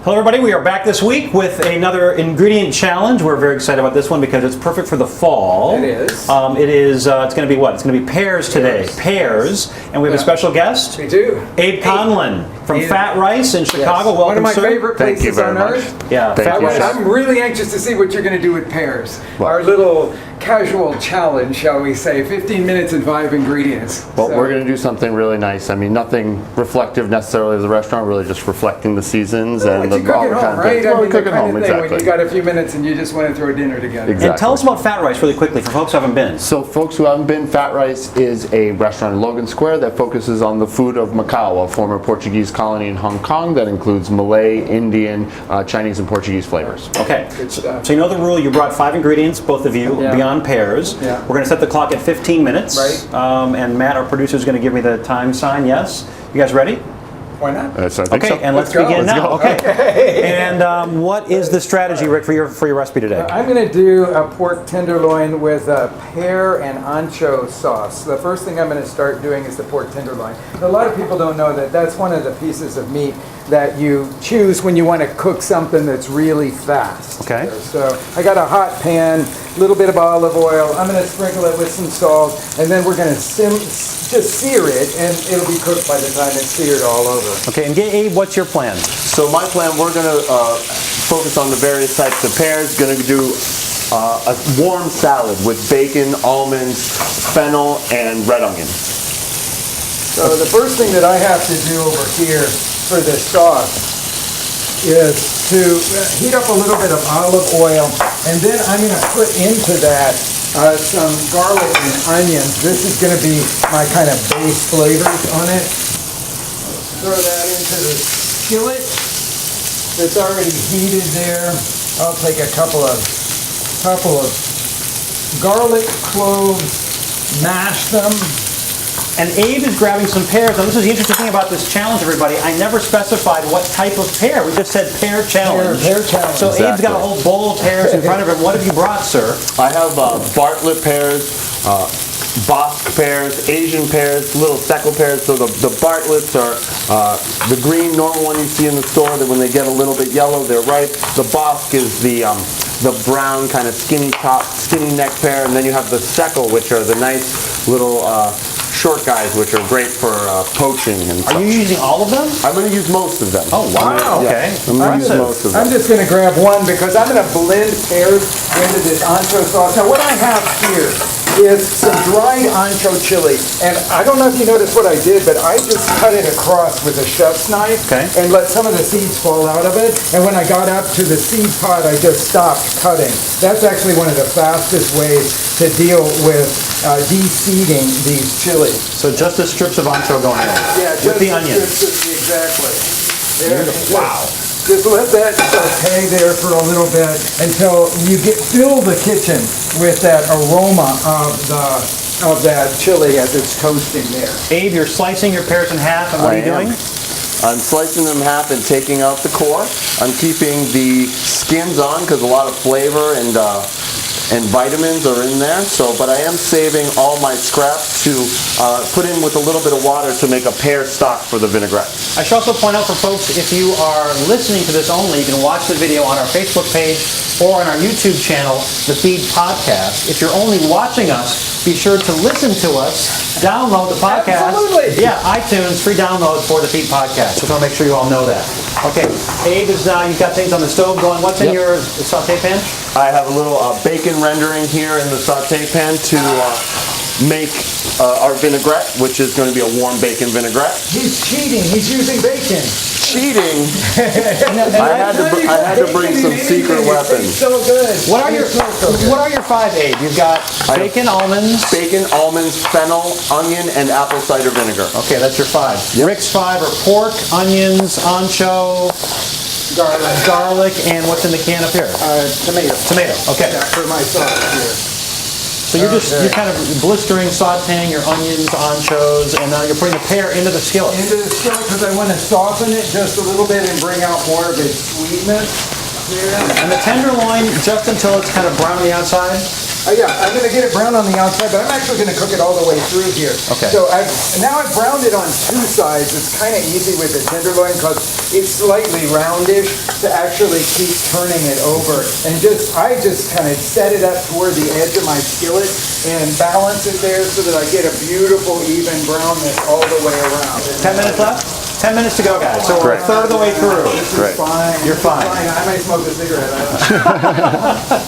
Hello everybody, we are back this week with another ingredient challenge. We're very excited about this one because it's perfect for the fall. It is. It's going to be what? It's going to be pears today. Pears. And we have a special guest. We do. Abe Conlon from Fat Rice in Chicago. Yes. Welcome, one of my sir. favorite places on earth. Yeah, Fat Rice. I'm really anxious to see what you're going to do with pears. Well, our little casual challenge, shall we say, 15 minutes and 5 ingredients. Well, we're going to do something really nice. I mean, nothing reflective necessarily of the restaurant, really just reflecting the seasons and you cook at home, right? Well, we cook at home, exactly. When you got a few minutes and you just want to throw dinner together. Exactly. And tell us about Fat Rice really quickly for folks who haven't been. So, folks who haven't been, Fat Rice is a restaurant in Logan Square that focuses on the food of Macau, a former Portuguese colony in Hong Kong that includes Malay, Indian, Chinese, and Portuguese flavors. Okay, so you know the rule. You brought 5 ingredients, both of you, beyond pears. Yeah. We're going to set the clock at 15 minutes. Right. And Matt, our producer, is going to give me the time sign. Yes. You guys ready? Why not? So I think Okay, so. and let's go. begin Let's now. go. Okay. And what is the strategy, Rick, for your recipe today? I'm going to do a pork tenderloin with a pear and ancho sauce. The first thing I'm going to start doing is the pork tenderloin. A lot of people don't know that that's one of the pieces of meat that you choose when you want to cook something that's really fast. Okay. So I got a hot pan, a little bit of olive oil. I'm going to sprinkle it with some salt, and then we're going to just sear it, and it'll be cooked by the time it's seared all over. Okay, and Abe, what's your plan? So my plan, we're going to focus on the various types of pears. Going to do a warm salad with bacon, almonds, fennel, and red onion. So the first thing that I have to do over here for this sauce is to heat up a little bit of olive oil, and then I'm going to put into that some garlic and onions. This is going to be my kind of base flavors on it. Throw that into the skillet that's already heated there. I'll take a couple of garlic cloves, mash them. And Abe is grabbing some pears. Now, this is the interesting thing about this challenge, everybody. I never specified what type of pear. We just said pear challenge. Pear challenge. So Abe's got a whole bowl of pears in front of him. What have you brought, sir? I have Bartlett pears, Bosc pears, Asian pears, little speckle pears. So the Bartletts are the green normal one you see in the store. That when they get a little bit yellow, they're ripe. The Bosc is the brown kind of skinny top, skinny neck pear, and then you have the speckle, which are the nice little short guys, which are great for poaching and such. Are you using all of them? I'm going to use most of them. Oh, wow. Okay. I'm going to use most of them. I'm just going to grab one because I'm going to blend pears into this ancho sauce. Now what I have here is some dried ancho chili, and I don't know if you noticed what I did, but I just cut it across with a chef's knife and let some of the seeds fall out of it, and when I got up to the seed pod, I just stopped cutting. That's actually one of the fastest ways to deal with de-seeding these chilies. So just the strips of ancho going in. Yeah, with the onions. Exactly. There, Wow. Just let that saute there for a little bit until you fill the kitchen with that aroma of that chili as it's toasting there. Abe, you're slicing your pears in half, and what are you doing? I'm slicing them in half and taking out the core. I'm keeping the skins on because a lot of flavor and vitamins are in there. But I am saving all my scraps to put in with a little bit of water to make a pear stock for the vinaigrette. I should also point out for folks, if you are listening to this only, you can watch the video on our Facebook page or on our YouTube channel, The Feed Podcast. If you're only watching us, be sure to listen to us, download the podcast. Absolutely. Yeah, iTunes, free download for The Feed Podcast. Just want to make sure you all know that. Okay, Abe, you've got things on the stove going. What's in your saute pan? I have a little bacon rendering here in the saute pan to make our vinaigrette, which is going to be a warm bacon vinaigrette. He's cheating. He's using bacon. Cheating. I had to bring some secret weapons. So good. What are your 5, Abe? You've got bacon, almonds, fennel, onion, and apple cider vinegar. Okay, that's your 5. Yep. Rick's 5 are pork, onions, ancho, garlic, and what's in the can up here? Tomato. Tomato. Okay. Yeah, for my sauce here. So you're kind of blistering, sauteing your onions, anchos, and now you're putting the pear into the skillet. Into the skillet because I want to soften it just a little bit and bring out more of its sweetness. Here. And the tenderloin just until it's kind of brown on the outside? Yeah, I'm going to get it brown on the outside, but I'm actually going to cook it all the way through here. Okay. So now I've browned it on 2 sides. It's kind of easy with the tenderloin because it's slightly roundish to actually keep turning it over. And I just kind of set it up toward the edge of my skillet and balance it there so that I get a beautiful even brownness all the way around. 10 minutes left? 10 minutes to go, guys. So we're a third of the way through. This is fine. You're fine. I may smoke a cigarette. I don't know.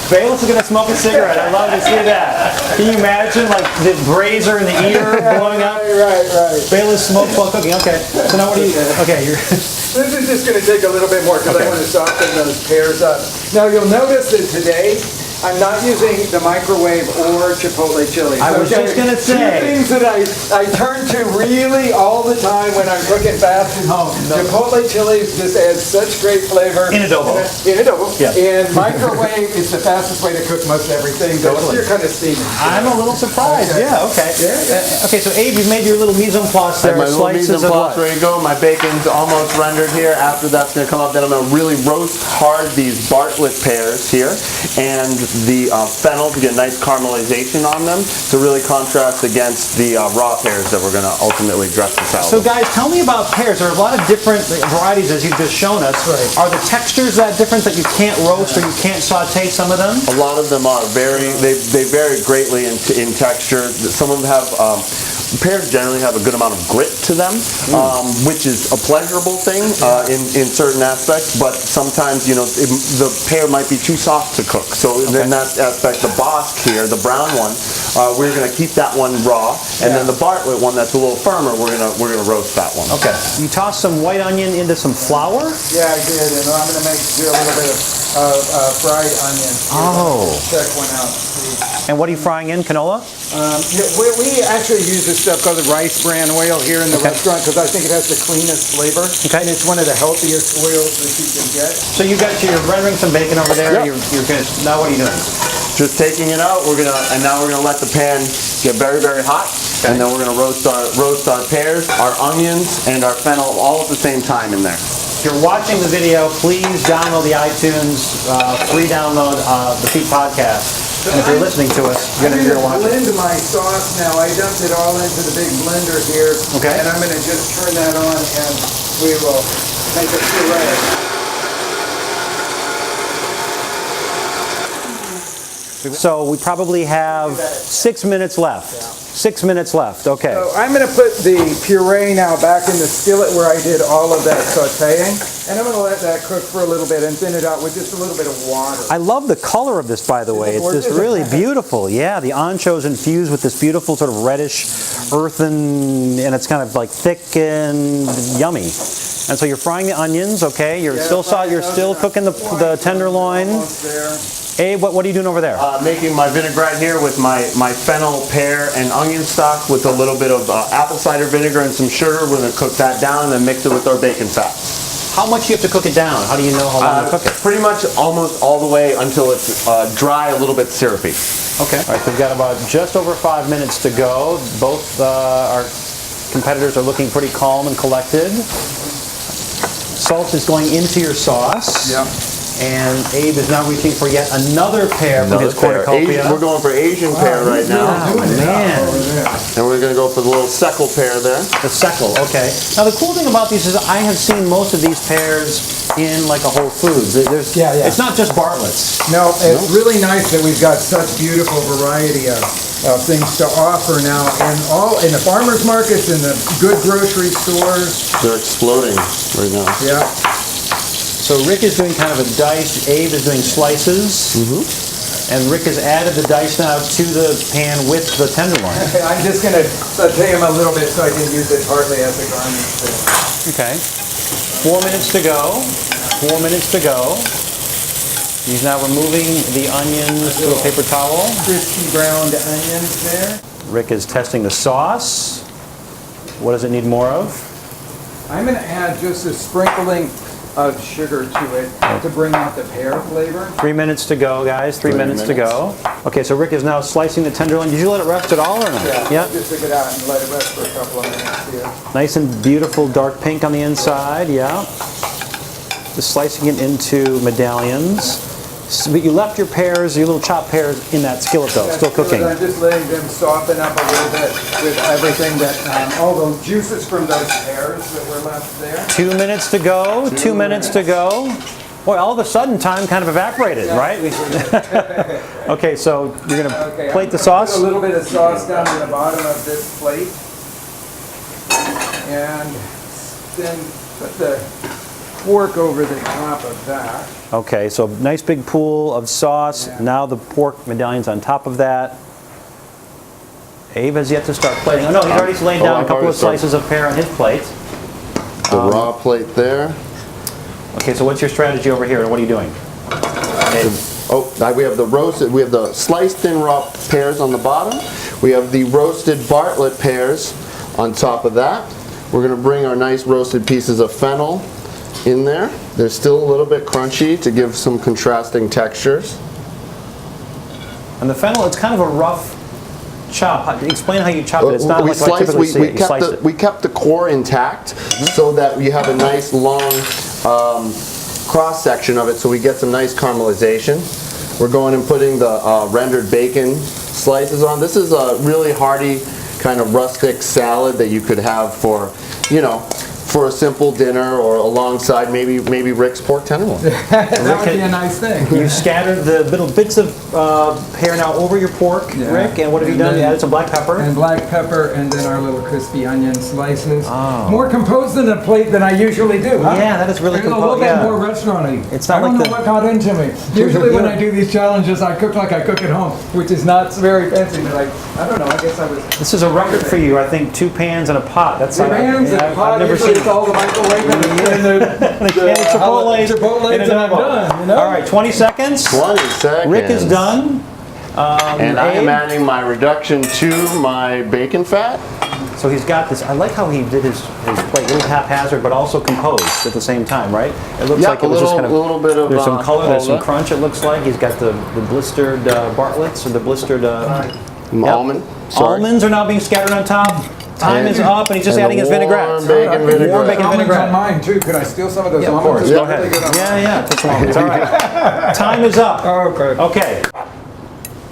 Bayless is going to smoke a cigarette. I love to see that. Can you imagine, like, the brazier and the eater blowing up? Right. Bayless smokes while cooking. Okay. So now what do you... Okay, you're... This is just going to take a little bit more because I want to soften those pears up. Now you'll notice that today I'm not using the microwave or chipotle chili. I was just going to say. Two things that I turn to really all the time when I'm cooking fast at home. Chipotle chili just adds such great flavor. In adobo. In adobo. Yeah. And microwave is the fastest way to cook most everything. Totally. You're kind of steaming. I'm a little surprised. Okay. Yeah, okay. Yeah. Okay, so Abe, you've made your little mise en place there. My little mise en Slices of place what? ready to go. My bacon's almost rendered here. After that's going to come up, then I'm going to really roast hard these Bartlett pears here and the fennel to get a nice caramelization on them to really contrast against the raw pears that we're going to ultimately dress the salad So with. guys, tell me about pears. There are a lot of different varieties as you've just shown us. Right. Are the textures that different that you can't roast or you can't saute some of them? A lot of them are they vary greatly in texture. Some of them have, pears generally have a good amount of grit to them, which is a pleasurable thing in certain aspects, but sometimes, you know, the pear might be too soft to cook. So in that aspect, the Bosque here, the brown one, we're going to keep that one raw, and then the Bartlett one that's a little firmer, we're gonna roast that one. Okay. You toss some white onion into some flour? Yeah, I did, and I'm going to do a little bit of fried onion. Oh. Check one out. See. And what are you frying in? Canola? We actually use this stuff called the rice bran oil here in the restaurant because I think it has the cleanest flavor. Okay. And it's one of the healthiest oils that you can get. So you're rendering some bacon over there. Yep. You're gonna, now what are you doing? Just taking it out, now we're gonna let the pan get very, very hot, and then we're gonna roast our pears, our onions, and our fennel all at the same time in there. If you're watching the video, please download the iTunes free download the Peat Podcast. And if you're listening to us, you're I'm gonna going want to blend my sauce now. I dumped it all into the big blender here. Okay. And I'm going to just turn that on and we will make a puree. So we probably have 6 minutes left. 6 minutes left. Okay. So I'm going to put the puree now back in the skillet where I did all of that sauteing. And I'm going to let that cook for a little bit and thin it out with just a little bit of water. I love the color of this, by the way. It's just really beautiful. Yeah, the anchovies infused with this beautiful sort of reddish, earthen, and it's kind of like thick and yummy. And so you're frying the onions, okay? You're still cooking the tenderloin. Almost there. Abe, what are you doing over there? Making my vinaigrette here with my fennel, pear, and onion stock with a little bit of apple cider vinegar and some sugar. We're going to cook that down and then mix it with our bacon fat. How much do you have to cook it down? How do you know how long to cook it? Pretty much almost all the way until it's dry, a little bit syrupy. Okay. All right, so we've got about just over 5 minutes to go. Both our competitors are looking pretty calm and collected. Salt is going into your sauce. Yep. And Abe is now reaching for yet another pear from his cornucopia. We're going for Asian pear right now. Oh, man. And we're going to go for the little seckle pear there. The seckle, okay. Now the cool thing about these is I have seen most of these pears in like a Whole Foods. It's not just Bartlett's. No, it's really nice that we've got such beautiful variety of things to offer now in the farmers markets, in the good grocery stores. They're exploding right now. Yeah. So Rick is doing kind of a dice, Abe is doing slices, and Rick has added the dice now to the pan with the tenderloin. I'm just going to saute them a little bit so I can use it partly as a garnish too. Okay. 4 minutes to go. 4 minutes to go. He's now removing the onions to a paper towel. Crispy browned onions there. Rick is testing the sauce. What does it need more of? I'm going to add just a sprinkling of sugar to it to bring out the pear flavor. 3 minutes to go, guys. 3 minutes to go. Okay, so Rick is now slicing the tenderloin. Did you let it rest at all or not? Yeah. Just took it out and let it rest for a couple of minutes here. Nice and beautiful dark pink on the inside, yeah. Just slicing it into medallions. But you left your pears, your little chopped pears, in that skillet though, still cooking. I'm just letting them soften up a little bit with everything that, all the juices from those pears that were left there. 2 minutes to go. 2 minutes to go. Boy, all of a sudden, time kind of evaporated, right? Okay, so you're going to plate the sauce? Put a little bit of sauce down at the bottom of this plate. And then put the pork over the top of that. Okay, so nice big pool of sauce. Yeah. Now the pork medallions on top of that. Abe has yet to start plating. Oh no, he's already laid down a couple of slices of pear on his plate. The raw plate there. Okay, so what's your strategy over here? What are you doing? We have the roasted, we have the sliced thin raw pears on the bottom. We have the roasted Bartlett pears on top of that. We're going to bring our nice roasted pieces of fennel in there. They're still a little bit crunchy to give some contrasting textures. And the fennel, it's kind of a rough chop. Explain how you chop it. It's not we like what I typically see. You slice it. We kept the core intact so that you have a nice long cross section of it, so we get some nice caramelization. We're going and putting the rendered bacon slices on. This is a really hearty kind of rustic salad that you could have for, you know, for a simple dinner or alongside maybe Rick's pork tenderloin. That would be a nice thing. You scattered the little bits of pear now over your pork, Yeah. Rick, and what have you done? You added some black pepper? And black pepper, and then our little crispy onion slices. Oh. More composed in a plate than I usually do, huh? Yeah, that is really It's a little composed. bit Yeah. more restaurant-y. It's not I don't like know what got into me. Usually when I do these challenges, I cook like I cook at home, which is not very fancy, but I don't know, I guess I was... This is a record for you, I think, 2 pans and a pot. That's The pans and pot, I've never usually seen it's all the microwave and the Chipotle's and I'm done, you know? All right, 20 seconds. 20 seconds. Rick is done. And I am Abe? adding my reduction to my bacon fat. So he's got this. I like how he did his plate, a little haphazard, but also composed at the same time, right? It looks like it was just kind of. a little bit of. There's some color, there's some walnut. crunch. It looks like he's got the blistered Bartletts or the blistered. Almond. Sorry. Almonds are now being scattered on top. Time is up, and he's just And adding his vinaigrette. warm bacon vinaigrette. Warm bacon Almonds vinaigrette. on mine too. Could I steal some of those Yeah, of almonds? course. Yeah. Go ahead. Yeah, put some almonds. All right. Time is up. Okay. Okay.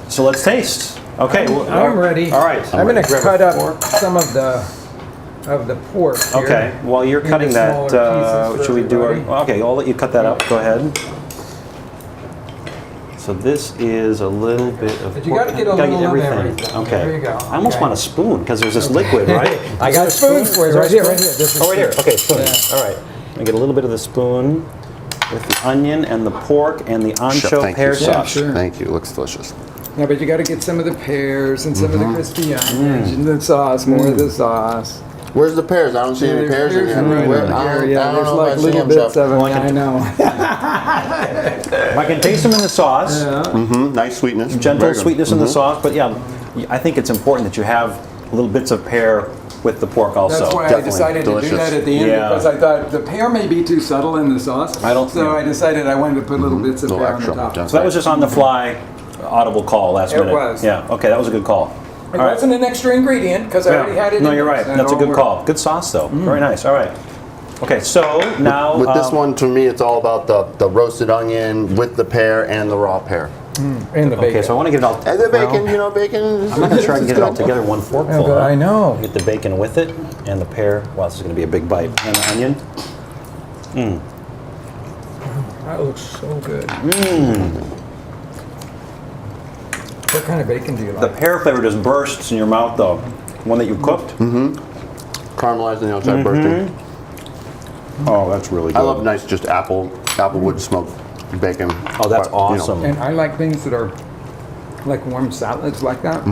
So let's taste. Okay. I'm ready. All right. I'm going to Grab a cut up fork. some of the pork here. Okay. While you're Into cutting that, smaller pieces for should we do our? everybody. Okay, I'll let you cut that up. Go ahead. So this is a little bit of. But you gotta get a gotta little of everything. everything. Okay. There you go. I almost Okay. want a spoon because there's this liquid, right? I got spoons for you right here, right here. This is Oh, right here. Okay, spoon. Yeah. All right. I get a little bit of the spoon with the onion and the pork and the ancho Thank pear you. sauce. sure. Thank you. It looks delicious. Yeah, but you got to get some of the pears and some of the crispy onions and the sauce, more of the sauce. Where's the pears? I don't see any pears in There's here. right Where- over I here, don't- yeah, I don't there's know if like I see little them, bits Chef. of them. Well, I Yeah, I can- know. I can taste them in the sauce. Nice sweetness. Gentle Very good. sweetness in the sauce, but yeah, I think it's important that you have little bits of pear with the pork also. That's why I Definitely decided to do delicious. that at the end Yeah. because I thought the pear may be too subtle in the sauce. I don't So think- I decided I wanted to put little bits of Little pear on the extra, top. definitely. So that was just on the fly, audible call last It minute. was. Yeah. Okay, that was a good call. It All right. wasn't an extra ingredient because I already had it. No, in you're there, right. so it That's a all good worked. call. Good sauce though. Very nice. All right. Okay, so now With this one, to me, it's all about the roasted onion with the pear and the raw pear. And the bacon. Okay, so I want to get it all. And the bacon, well, bacon. I'm not sure I can get it all together in one forkful. Yeah, but I know. Get the bacon with it and the pear. Wow, this is going to be a big bite. And the onion. That looks so good. What kind of bacon do you The like? pear flavor just bursts in your mouth though. One that you cooked. Caramelized on the outside, bursting. Oh, that's really good. I love nice, just applewood smoked bacon. Oh, that's But, you know, awesome. And I like things that are like warm salads like that.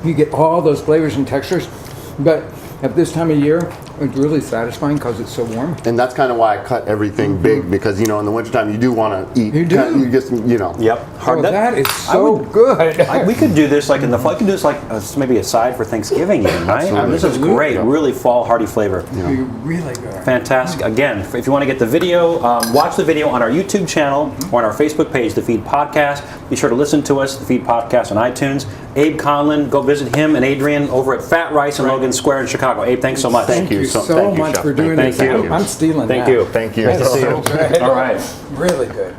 You get all those flavors and textures, but at this time of year, it's really satisfying because it's so warm. And that's kind of why I cut everything big, because you know in the wintertime you do want to eat. You do. You just Yep. Oh, that is I so would- good. we could do this like in the fall. We could do this like maybe a side for Thanksgiving, even, right? Absolutely. This is great. Yeah. Really fall hearty flavor. You're really good. Fantastic. Again, if you want to get the video, watch the video on our YouTube channel or on our Facebook page, The Feed Podcast. Be sure to listen to us, The Feed Podcast, on iTunes. Abe Conlon, go visit him and Adrian over at Fat Rice in Logan Square in Chicago. Abe, thanks so much. Thank you so thank you, much Chef. for doing Thank this. you. I'm stealing Thank that. you. Thank you. That's to see so you. good. All right. Really good.